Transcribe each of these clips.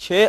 6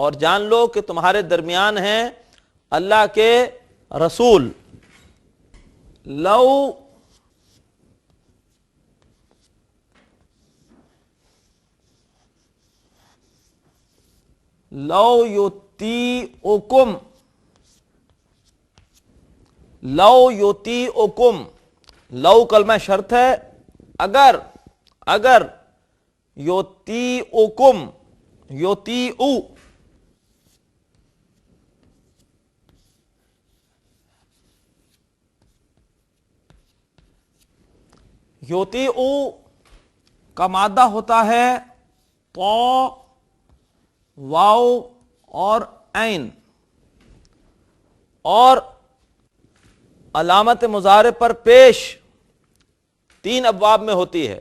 اور جان لو کہ تمہارے درمیان ہیں اللہ کے رسول. لو یطیعکم، لو یطیعکم، لو کلمہ شرط ہے، اگر، اگر، یطیعکم، یطیع، یطیع کا مادہ ہوتا ہے تو، واو اور عین، اور علامت مضارع پر پیش 3 ابواب میں ہوتی ہے،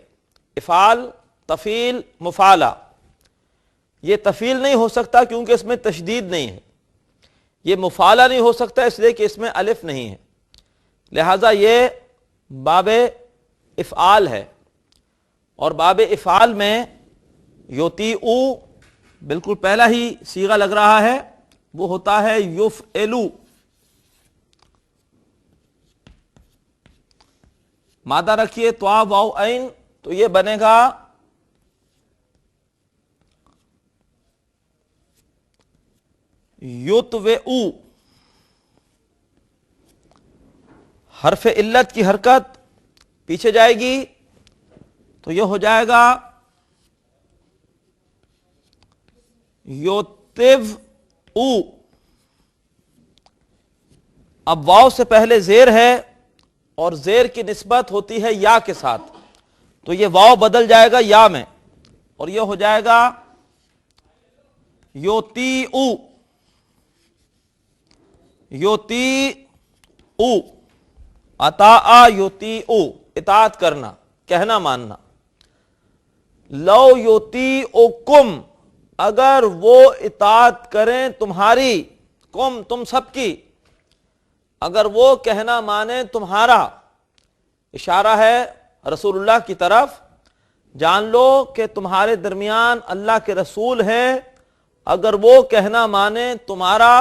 افعال، تفعیل، مفعلہ. یہ تفعیل نہیں ہو سکتا کیونکہ اس میں تشدید نہیں ہے، یہ مفعلہ نہیں ہو سکتا اس لیے کہ اس میں الف نہیں ہے، لہذا یہ باب افعال ہے. اور باب افعال میں یطیع بالکل پہلا ہی صیغہ لگ رہا ہے، وہ ہوتا ہے یفعلو. مادہ رکھیے تو واو عین، تو یہ بنے گا یطوع. حرف علت کی حرکت پیچھے جائے گی تو یہ ہو جائے گا یطوع. اب واو سے پہلے زیر ہے اور زیر کی نسبت ہوتی ہے یا کے ساتھ، تو یہ واو بدل جائے گا یا میں اور یہ ہو جائے گا یطیع. یطیع، اطاع یطیع، اطاعت کرنا، کہنا ماننا. لو یطیعکم، اگر وہ اطاعت کریں تمہاری، کم تم سب کی، اگر وہ کہنا مانے تمہارا، اشارہ ہے رسول اللہ کی طرف. جان لو کہ تمہارے درمیان اللہ کے رسول ہیں، اگر وہ کہنا مانے تمہارا،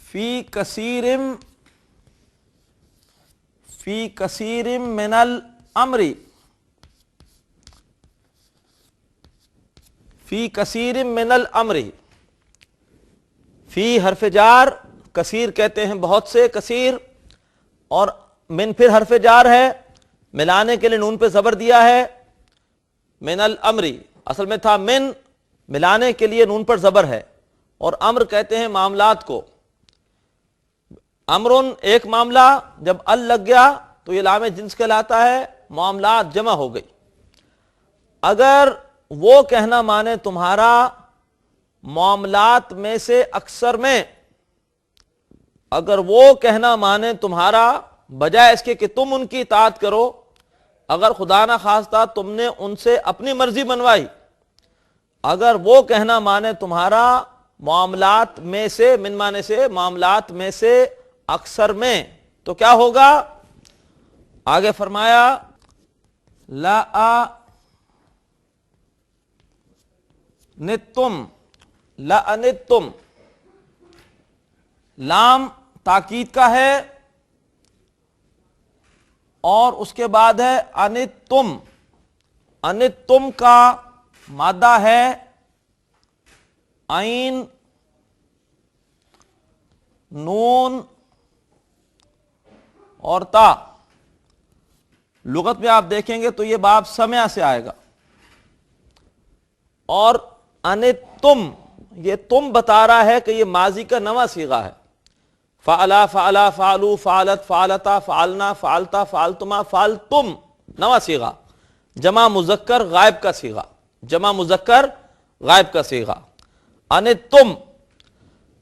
فی کثیر من الامر، فی کثیر من الامر. فی حرف جار، کثیر کہتے ہیں بہت سے، کثیر، اور من پھر حرف جار ہے، ملانے کے لیے نون پہ زبر دیا ہے. من الامر اصل میں تھا من، ملانے کے لیے نون پر زبر ہے، اور امر کہتے ہیں معاملات کو. امرن ایک معاملہ، جب ال لگ گیا تو یہ لام جنس کہلاتا ہے، معاملات جمع ہو گئی. اگر وہ کہنا مانے تمہارا معاملات میں سے اکثر میں، اگر وہ کہنا مانے تمہارا، بجائے اس کے کہ تم ان کی اطاعت کرو، اگر خدا نہ خواستہ تم نے ان سے اپنی مرضی منوائی، اگر وہ کہنا مانے تمہارا معاملات میں سے، من مانے سے معاملات میں سے اکثر میں، تو کیا ہوگا؟ آگے فرمایا لَأَنِتُّمْ، لَأَنِتُّمْ، لام تاکید کا ہے اور اس کے بعد ہے انتم. انتم کا مادہ ہے عین، نون اور تا. لغت میں آپ دیکھیں گے تو یہ باب سمع سے آئے گا. اور انتم، یہ تم بتا رہا ہے کہ یہ ماضی کا نواں صیغہ ہے. فعلا، فعلا، فعلو، فعلت، فعلتا، فعلنا، فعلتا، فعلتما، فعلتم، نواں صیغہ، جمع مذکر غائب کا صیغہ، جمع مذکر غائب کا صیغہ. انتم،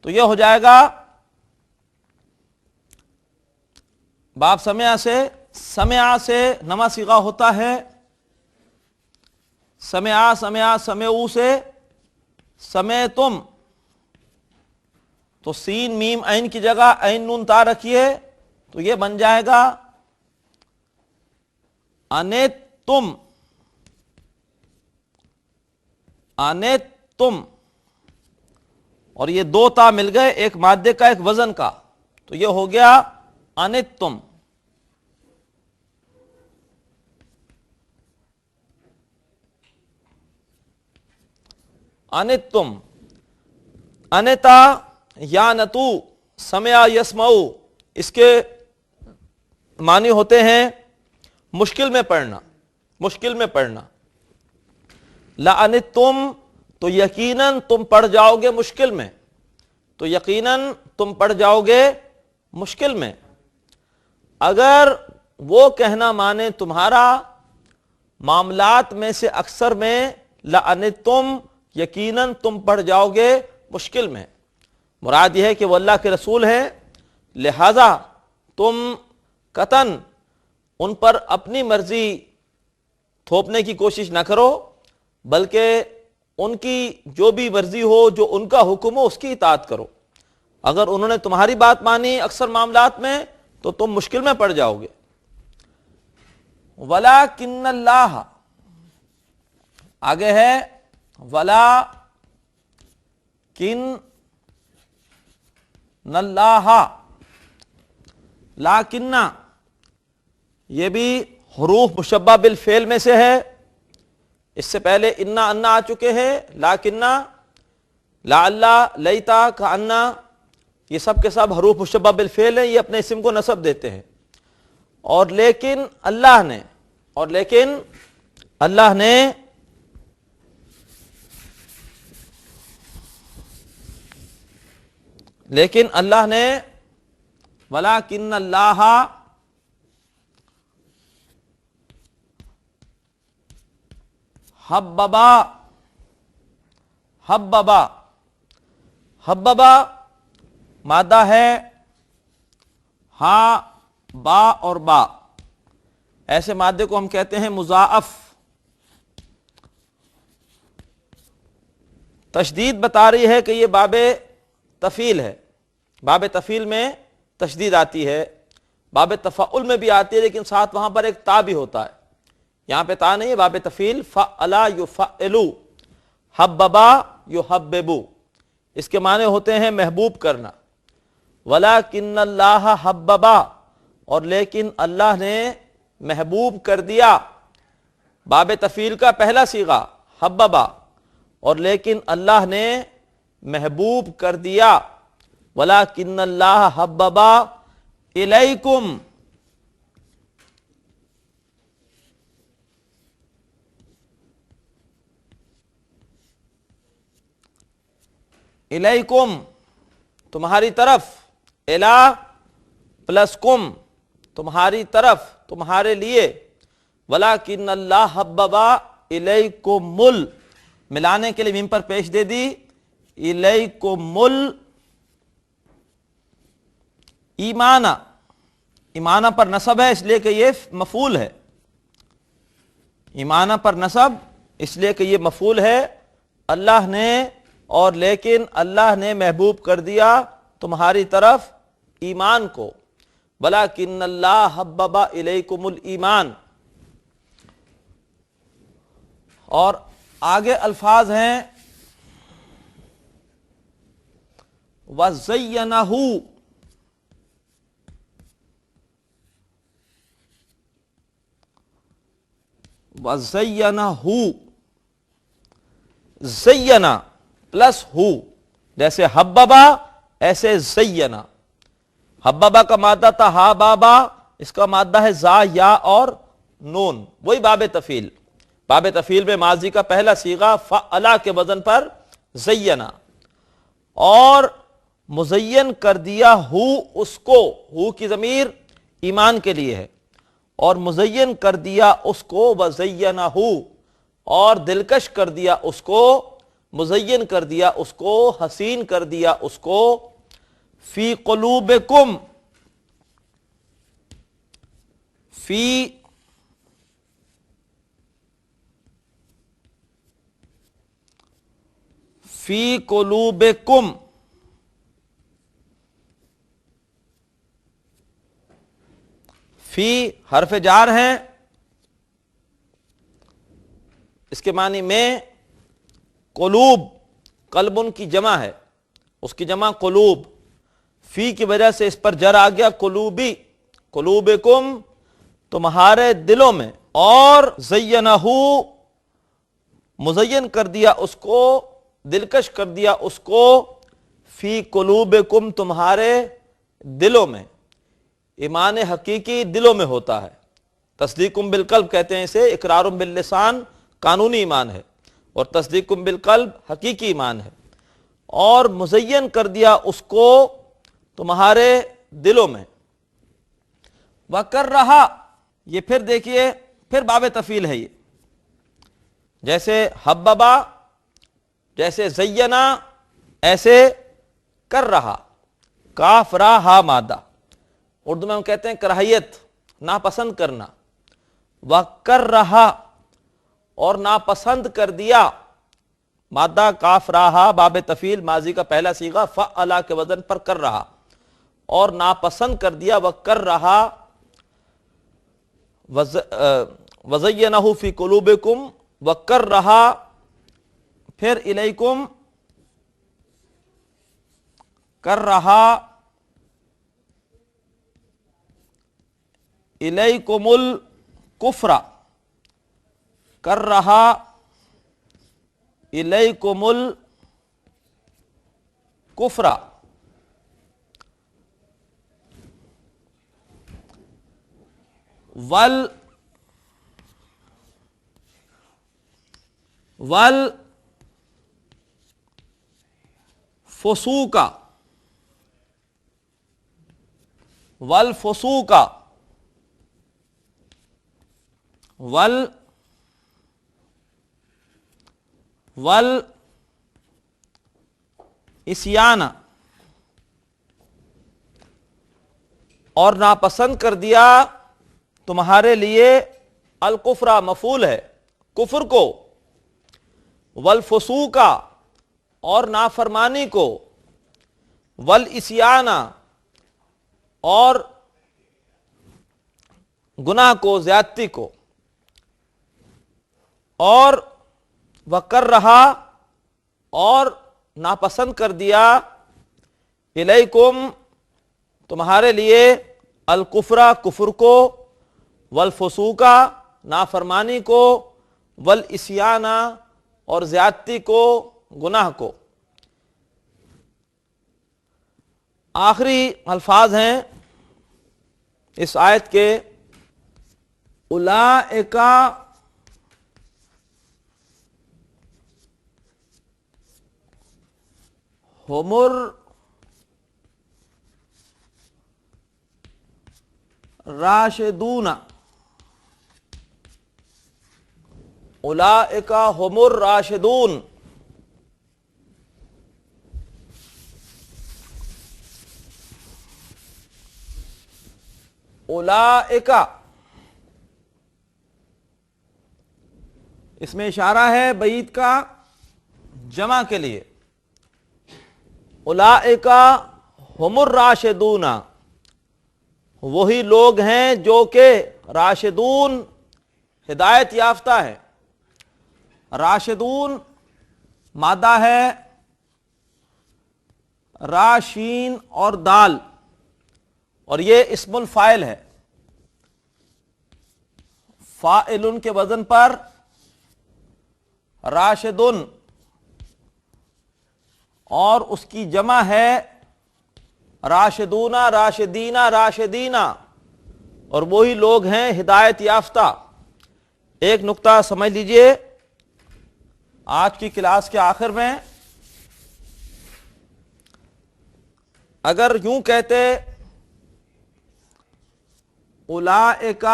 تو یہ ہو جائے گا باب سمع سے. سمع سے نواں صیغہ ہوتا ہے سمع، سمع، سمعو سے سمعتم. تو سین میم عین کی جگہ عین نون تا رکھیے تو یہ بن جائے گا انتم، انتم، اور یہ دو تا مل گئے، ایک مادے کا ایک وزن کا، تو یہ ہو گیا انتم. انتم، انتا یا نتو، سمع یسمعو، اس کے معنی ہوتے ہیں مشکل میں پڑھنا، مشکل میں پڑھنا. لَأَنِتُّمْ، تو یقیناً تم پڑ جاؤ گے مشکل میں، تو یقیناً تم پڑ جاؤ گے مشکل میں. اگر وہ کہنا مانے تمہارا معاملات میں سے اکثر میں لَأَنِتُّمْ، یقیناً تم پڑ جاؤ گے مشکل میں، مراد یہ ہے کہ وہ اللہ کے رسول ہیں، لہذا تم قطعاً ان پر اپنی مرضی تھوپنے کی کوشش نہ کرو، بلکہ ان کی جو بھی مرضی ہو، جو ان کا حکم ہو، اس کی اطاعت کرو. اگر انہوں نے تمہاری بات مانی اکثر معاملات میں تو تم مشکل میں پڑ جاؤ گے. وَلَٰكِنَّ اللَّهَ، آگے ہے وَلَٰكِنَّ اللَّهَ، لاکنہ یہ بھی حروف مشبہ بالفعل میں سے ہے. اس سے پہلے انا انا آ چکے ہیں، لاکنہ، لعلہ، لیتا، کأنہ، یہ سب کے سب حروف مشبہ بالفعل ہیں، یہ اپنے اسم کو نصب دیتے ہیں. اور لیکن اللہ نے، اور لیکن اللہ نے لیکن اللہ نے وَلَٰكِنَّ اللَّهَ حببا، حببا، حببا مادہ ہے ہا، با اور با، ایسے مادے کو ہم کہتے ہیں مضاعف. تشدید بتا رہی ہے کہ یہ باب تفعیل ہے، باب تفعیل میں تشدید آتی ہے، باب تفعل میں بھی آتی ہے، لیکن ساتھ وہاں پر ایک تا بھی ہوتا ہے. یہاں پہ تا نہیں ہے، باب تفعیل فعلا یفعلو، حببا یحببو، اس کے معنی ہوتے ہیں محبوب کرنا. وَلَٰكِنَّ اللَّهَ حببا، اور لیکن اللہ نے محبوب کر دیا. باب تفعیل کا پہلا صیغہ حببا، اور لیکن اللہ نے محبوب کر دیا. وَلَٰكِنَّ اللَّهَ حببا إِلَيْكُمْ، الیکم تمہاری طرف، الا پلس کم تمہاری طرف، تمہارے لیے. وَلَٰكِنَّ اللَّهَ حَبَّبَ إِلَيْكُمُ، ملانے کے لیے میم پر پیش دے دی، إِلَيْكُمُ ایمانہ، ایمانہ پر نصب ہے اس لیے کہ یہ مفعول ہے، ایمانہ پر نصب اس لیے کہ یہ مفعول ہے. اللہ نے، اور لیکن اللہ نے محبوب کر دیا تمہاری طرف ایمان کو. وَلَٰكِنَّ اللَّهَ حَبَّبَ إِلَيْكُمُ الْإِيمَانَ. اور آگے الفاظ ہیں وَزَيَّنَهُ، وَزَيَّنَهُ، زینا پلس ہو، جیسے حببا ایسے زینا. حببا کا مادہ تھا ہا بابا، اس کا مادہ ہے زا یا اور نون، وہی باب تفعیل. باب تفعیل میں ماضی کا پہلا صیغہ فعلا کے وزن پر زینا، اور مزین کر دیا ہو اس کو، ہو کی ضمیر ایمان کے لیے ہے، اور مزین کر دیا اس کو وزینہ، اور دلکش کر دیا اس کو، مزین کر دیا اس کو، حسین کر دیا اس کو. فی قلوبکم، فی قلوبکم، فی حرف جار ہے، اس کے معنی میں قلوب، قلب ان کی جمع ہے، اس کی جمع قلوب، فی کی وجہ سے اس پر جر آ گیا، قلوبی، قلوبکم تمہارے دلوں میں، اور زینہ مزین کر دیا اس کو، دلکش کر دیا اس کو، فی قلوبکم تمہارے دلوں میں۔ ایمان حقیقی دلوں میں ہوتا ہے، تصدیقم بالقلب کہتے ہیں اسے، اقرارم باللسان قانونی ایمان ہے، اور تصدیقم بالقلب حقیقی ایمان ہے، اور مزین کر دیا اس کو تمہارے دلوں میں۔ وَكَرَّهَا، یہ پھر دیکھیے، پھر باب تفعیل ہے، یہ جیسے حببا، جیسے زینا، ایسے کر رہا، کاف را ہا مادہ، اردو میں ہم کہتے ہیں کراہیت، ناپسند کرنا۔ وَكَرَّهَا، اور ناپسند کر دیا، مادہ کاف را ہا باب تفعیل ماضی کا پہلا صیغہ فعلا کے وزن پر کر رہا، اور ناپسند کر دیا، وَكَرَّهَا وَزَيَّنَهُ فِي قُلُوبِكُمْ وَكَرَّهَا، پھر الیکم، کر رہا الیکم الکفر، کر رہا الیکم الکفر، والفسوق، والفسوق، والعصیان، اور ناپسند کر دیا تمہارے لیے الکفر، مفعول ہے کفر کو، والفسوق، اور نافرمانی کو، والعصیان، اور گناہ کو، زیادتی کو، اور وَكَرَّهَا، اور ناپسند کر دیا الیکم تمہارے لیے الکفر، کفر کو، والفسوق، نافرمانی کو، والعصیان، اور زیادتی کو، گناہ کو۔ آخری الفاظ ہیں اس آیت کے، اولئک ہم الراشدون، اولئک ہم الراشدون، اولئک، اس میں اشارہ ہے بعید کا جمع کے لیے، اولئک ہم الراشدون، وہی لوگ ہیں جو کہ راشدون، ہدایت یافتہ ہے۔ راشدون مادہ ہے راشین اور دال، اور یہ اسم الفاعل ہے، فاعلن کے وزن پر راشدن، اور اس کی جمع ہے راشدون، راشدین، راشدین، اور وہی لوگ ہیں ہدایت یافتہ۔ ایک نقطہ سمجھ لیجئے آج کی کلاس کے آخر میں، اگر یوں کہتے اولئک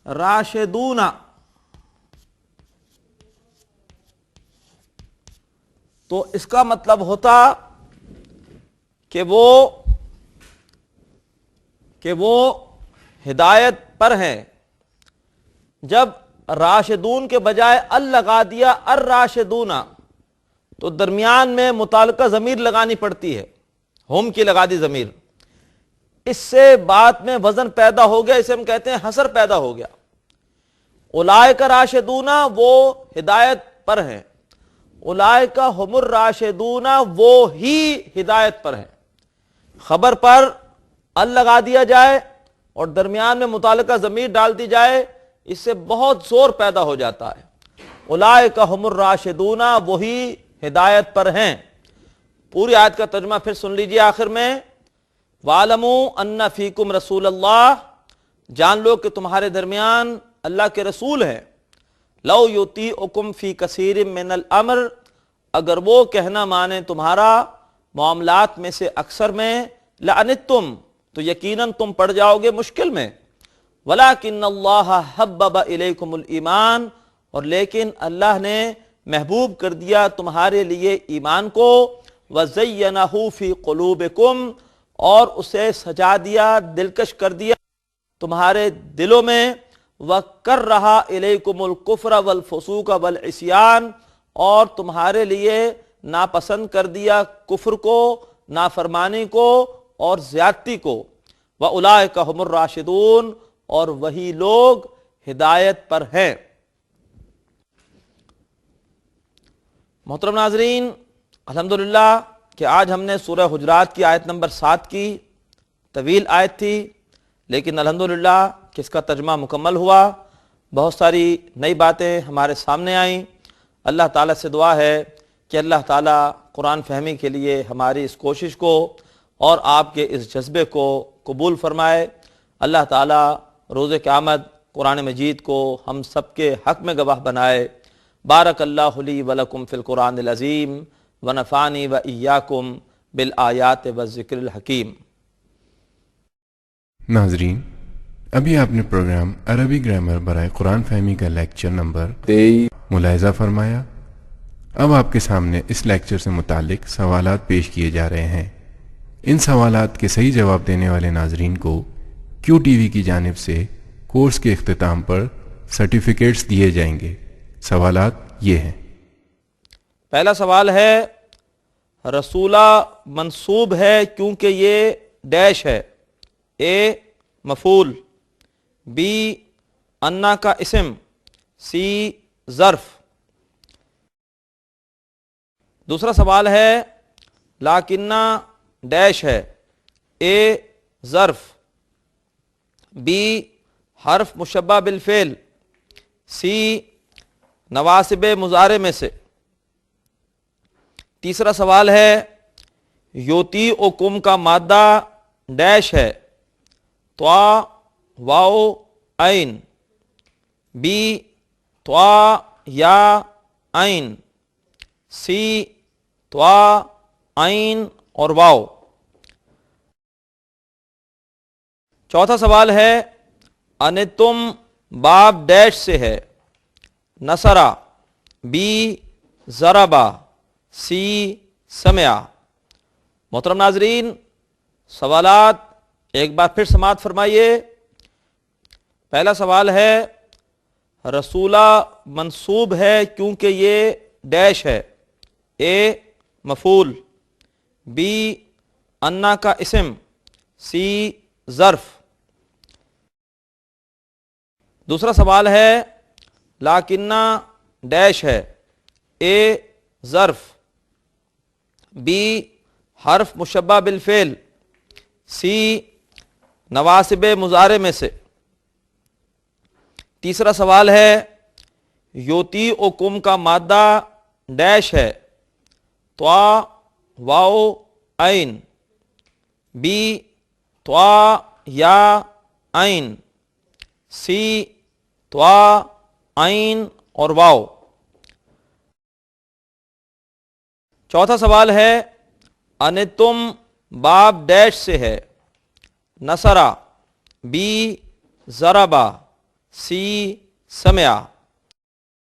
راشدون، تو اس کا مطلب ہوتا کہ وہ ہدایت پر ہیں۔ جب راشدون کے بجائے ال لگا دیا الراشدون، تو درمیان میں متعلقہ ضمیر لگانی پڑتی ہے، ہم کی لگا دی ضمیر، اس سے بات میں وزن پیدا ہو گیا، اسے ہم کہتے ہیں حسر پیدا ہو گیا۔ اولئک راشدون، وہ ہدایت پر ہیں، اولئک ہم الراشدون، وہ ہی ہدایت پر ہیں۔ خبر پر ال لگا دیا جائے اور درمیان میں متعلقہ ضمیر ڈال دی جائے، اس سے بہت زور پیدا ہو جاتا ہے۔ اولئک ہم الراشدون، وہی ہدایت پر ہیں۔ پوری آیت کا ترجمہ پھر سن لیجیے آخر میں، وَاعْلَمُوا أَنَّ فِيكُمْ رَسُولَ اللَّهِ، جان لو کہ تمہارے درمیان اللہ کے رسول ہیں، لَوْ يُطِيعُكُمْ فِي كَثِيرٍ مِّنَ الْأَمْرِ، اگر وہ کہنا مانے تمہارا معاملات میں سے اکثر میں، لَعَنِتُّمْ، تو یقیناً تم پڑ جاؤ گے مشکل میں، وَلَكِنَّ اللَّهَ حَبَّبَ إِلَيْكُمُ الْإِيمَانَ، اور لیکن اللہ نے محبوب کر دیا تمہارے لیے ایمان کو، وَزَيَّنَهُ فِي قُلُوبِكُمْ، اور اسے سجا دیا، دلکش کر دیا تمہارے دلوں میں، وَكَرَّهَ إِلَيْكُمُ الْكُفْرَ وَالْفُسُوقَ وَالْعِصْيَانَ، اور تمہارے لیے ناپسند کر دیا کفر کو، نافرمانی کو اور زیادتی کو، وَأُولَئِكَ هُمُ الرَّاشِدُونَ، اور وہی لوگ ہدایت پر ہیں۔ محترم ناظرین، الحمدللہ کہ آج ہم نے سورہ حجرات کی آیت نمبر 7 کی، طویل آیت تھی لیکن الحمدللہ کہ اس کا ترجمہ مکمل ہوا، بہت ساری نئی باتیں ہمارے سامنے آئیں۔ اللہ تعالیٰ سے دعا ہے کہ اللہ تعالیٰ قرآن فہمی کے لیے ہماری اس کوشش کو اور آپ کے اس جذبے کو قبول فرمائے۔ اللہ تعالیٰ روز قیامت قرآن مجید کو ہم سب کے حق میں گواہ بنائے۔ بارک اللہ لی ولکم فی القرآن العظیم، ونفعنی وإیاکم بالآیات والذکر الحکیم۔ ناظرین، ابھی آپ نے پروگرام عربی گرامر برائے قرآن فہمی کا لیکچر نمبر 23 ملاحظہ فرمایا۔ اب آپ کے سامنے اس لیکچر سے متعلق سوالات پیش کیے جا رہے ہیں۔ ان سوالات کے صحیح جواب دینے والے ناظرین کو کیو ٹی وی کی جانب سے کورس کے اختتام پر سرٹیفکیٹس دیے جائیں گے۔ سوالات یہ ہیں۔ پہلا سوال ہے، رسولہ منصوب ہے کیونکہ یہ ڈیش ہے، اے مفعول، بی انا کا اسم، سی ظرف۔ دوسرا سوال ہے، لاکنہ ڈیش ہے، اے ظرف، بی حرف مشبہ بالفعل، سی نواسب مضارع میں سے۔ تیسرا سوال ہے، یوتیعکم کا مادہ ڈیش ہے، طا واو عین، بی طا یا عین، سی طا عین اور واو۔ چوتھا سوال ہے، انتم باب ڈیش سے ہے، نصرہ، بی ضربہ، سی سمعہ۔ محترم ناظرین، سوالات ایک بار پھر سماعت فرمائیے۔ پہلا سوال ہے، رسولہ منصوب ہے کیونکہ یہ ڈیش ہے، اے مفعول، بی انا کا اسم، سی ظرف۔ دوسرا سوال ہے، لاکنہ ڈیش ہے، اے ظرف، بی حرف مشبہ بالفعل، سی نواسب مضارع میں سے۔ تیسرا سوال ہے، یوتیعکم کا مادہ ڈیش ہے، طا واو عین، بی طا یا عین، سی طا عین اور واو۔ چوتھا سوال ہے، انتم باب ڈیش سے ہے، نصرہ، بی ضربہ، سی سمعہ۔